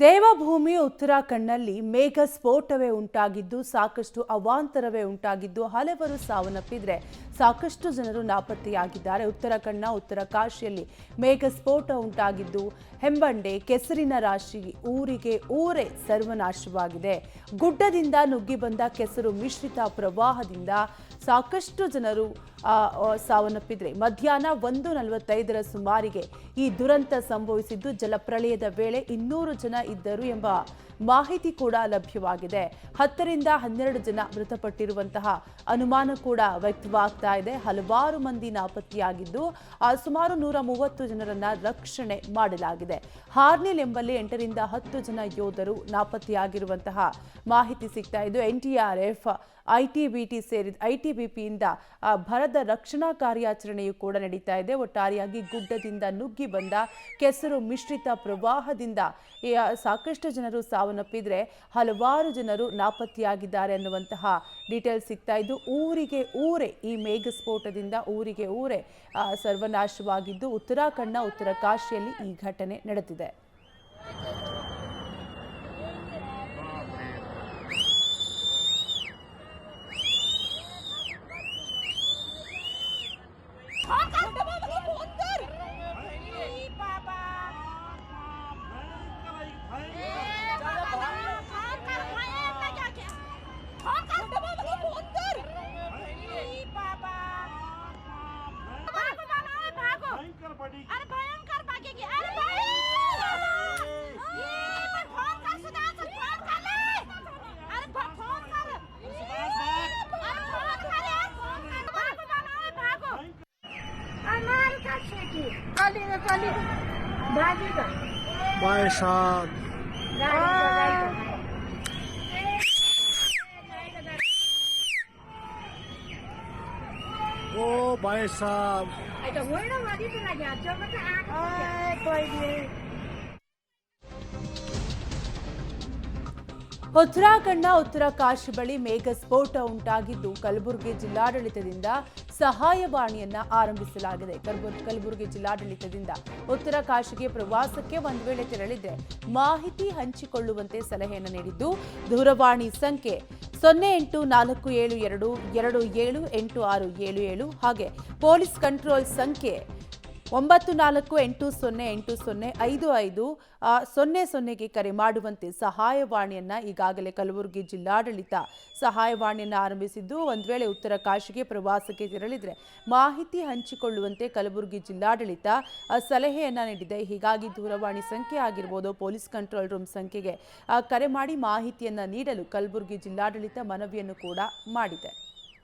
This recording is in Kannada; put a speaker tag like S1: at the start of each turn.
S1: ದೇವಭೂಮಿ ಉತ್ತರಾಖಂಡ್ನಲ್ಲಿ ಮೇಘ ಸ್ಫೋಟವೇ ಉಂಟಾಗಿದ್ದು ಸಾಕಷ್ಟು ಅವಾಂತರವೇ ಉಂಟಾಗಿದ್ದು ಹಲವರು ಸಾವನ್ನಪ್ಪಿದ್ರೆ ಸಾಕಷ್ಟು ಜನರು ನಾಪತ್ತೆಯಾಗಿದ್ದಾರೆ. ಉತ್ತರಾಖಂಡ್ನ ಉತ್ತರಕಾಶಿಯಲ್ಲಿ ಮೇಘ ಸ್ಫೋಟ ಉಂಟಾಗಿದ್ದು ಹೆಂಬಂಡೆ ಕೆಸರಿನ ರಾಶಿ ಊರಿಗೆ ಊರೇ ಸರ್ವನಾಶವಾಗಿದೆ. ಗುಡ್ಡದಿಂದ ನುಗ್ಗಿ ಬಂದ ಕೆಸರು ಮಿಶ್ರಿತ ಪ್ರವಾಹದಿಂದ ಸಾಕಷ್ಟು ಜನರು ಸಾವನ್ನಪ್ಪಿದ್ರೆ ಮಧ್ಯಾಹ್ನ 1:45 ಸುಮಾರಿಗೆ ಈ ದುರಂತ ಸಂಭವಿಸಿದ್ದು ಜಲಪ್ರಳಯದ ವೇಳೆ 200 ಜನ ಇದ್ದರು ಎಂಬ ಮಾಹಿತಿ ಕೂಡ ಲಭ್ಯವಾಗಿದೆ. 10 ರಿಂದ 12 ಜನ ಮೃತಪಟ್ಟಿರುವಂತಹ ಅನುಮಾನ ಕೂಡ ವ್ಯಕ್ತವಾಗ್ತಾ ಇದೆ. ಹಲವಾರು ಮಂದಿ ನಾಪತ್ತೆಯಾಗಿದ್ದು ಸುಮಾರು 130 ಜನರನ್ನ ರಕ್ಷಣೆ ಮಾಡಲಾಗಿದೆ. ಹಾರ್ನಿಲ್ ಎಂಬಲ್ಲಿ 8 ರಿಂದ 10 ಜನ ಯೋಧರು ನಾಪತ್ತೆಯಾಗಿರುವಂತಹ ಮಾಹಿತಿ ಸಿಗ್ತಾ ಇದ್ದು ಎನ್ಡಿಆರ್ಎಫ್ ಐಟಿಬಿಪಿಯಿಂದ ಭರದ ರಕ್ಷಣಾ ಕಾರ್ಯಾಚರಣೆಯು ಕೂಡ ನಡೀತಾ ಇದೆ. ಒಟ್ಟಾರೆಯಾಗಿ ಗುಡ್ಡದಿಂದ ನುಗ್ಗಿ ಬಂದ ಕೆಸರು ಮಿಶ್ರಿತ ಪ್ರವಾಹದಿಂದ ಸಾಕಷ್ಟು ಜನರು ಸಾವನ್ನಪ್ಪಿದ್ರೆ ಹಲವಾರು ಜನರು ನಾಪತ್ತೆಯಾಗಿದ್ದಾರೆ ಅನ್ನುವಂತಹ ಡೀಟೇಲ್ಸ್ ಸಿಗ್ತಾ ಇದ್ದು ಊರಿಗೆ ಊರೇ ಈ ಮೇಘ ಸ್ಫೋಟದಿಂದ ಊರಿಗೆ ಊರೇ ಸರ್ವನಾಶವಾಗಿದ್ದು ಉತ್ತರಾಖಂಡ್ನ ಉತ್ತರಕಾಶಿಯಲ್ಲಿ ಈ ಘಟನೆ ನಡೆದಿದೆ.
S2: भाई साहब ओ भाई साहब
S1: ಉತ್ತರಾಖಂಡ್ನ ಉತ್ತರಕಾಶಿ ಬಳಿ ಮೇಘ ಸ್ಫೋಟ ಉಂಟಾಗಿದ್ದು ಕಲಬುರಗಿ ಜಿಲ್ಲಾಡಳಿತದಿಂದ ಸಹಾಯವಾಣಿಯನ್ನ ಆರಂಭಿಸಲಾಗಿದೆ. ಕಲಬುರಗಿ ಜಿಲ್ಲಾಡಳಿತದಿಂದ ಉತ್ತರಕಾಶಿಗೆ ಪ್ರವಾಸಕ್ಕೆ ಒಂದು ವೇಳೆ ತೆರಳಿದ್ರೆ ಮಾಹಿತಿ ಹಂಚಿಕೊಳ್ಳುವಂತೆ ಸಲಹೆಯನ್ನು ನೀಡಿದ್ದು ದೂರವಾಣಿ ಸಂಖ್ಯೆ 084722786777 ಹಾಗೆ ಪೊಲೀಸ್ ಕಂಟ್ರೋಲ್ ಸಂಖ್ಯೆ 9480805500ಗೆ ಕರೆ ಮಾಡುವಂತೆ ಸಹಾಯವಾಣಿಯನ್ನ ಈಗಾಗಲೇ ಕಲಬುರಗಿ ಜಿಲ್ಲಾಡಳಿತ ಸಹಾಯವಾಣಿಯನ್ನ ಆರಂಭಿಸಿದ್ದು ಒಂದು ವೇಳೆ ಉತ್ತರಕಾಶಿಗೆ ಪ್ರವಾಸಕ್ಕೆ ತೆರಳಿದ್ರೆ ಮಾಹಿತಿ ಹಂಚಿಕೊಳ್ಳುವಂತೆ ಕಲಬುರಗಿ ಜಿಲ್ಲಾಡಳಿತ ಸಲಹೆಯನ್ನ ನೀಡಿದೆ. ಹೀಗಾಗಿ ದೂರವಾಣಿ ಸಂಖ್ಯೆ ಆಗಿರ್ಬೋದು ಪೊಲೀಸ್ ಕಂಟ್ರೋಲ್ ರೂಮ್ ಸಂಖ್ಯೆಗೆ ಕರೆ ಮಾಡಿ ಮಾಹಿತಿಯನ್ನ ನೀಡಲು ಕಲಬುರಗಿ ಜಿಲ್ಲಾಡಳಿತ ಮನವಿಯನ್ನು ಕೂಡ ಮಾಡಿದೆ.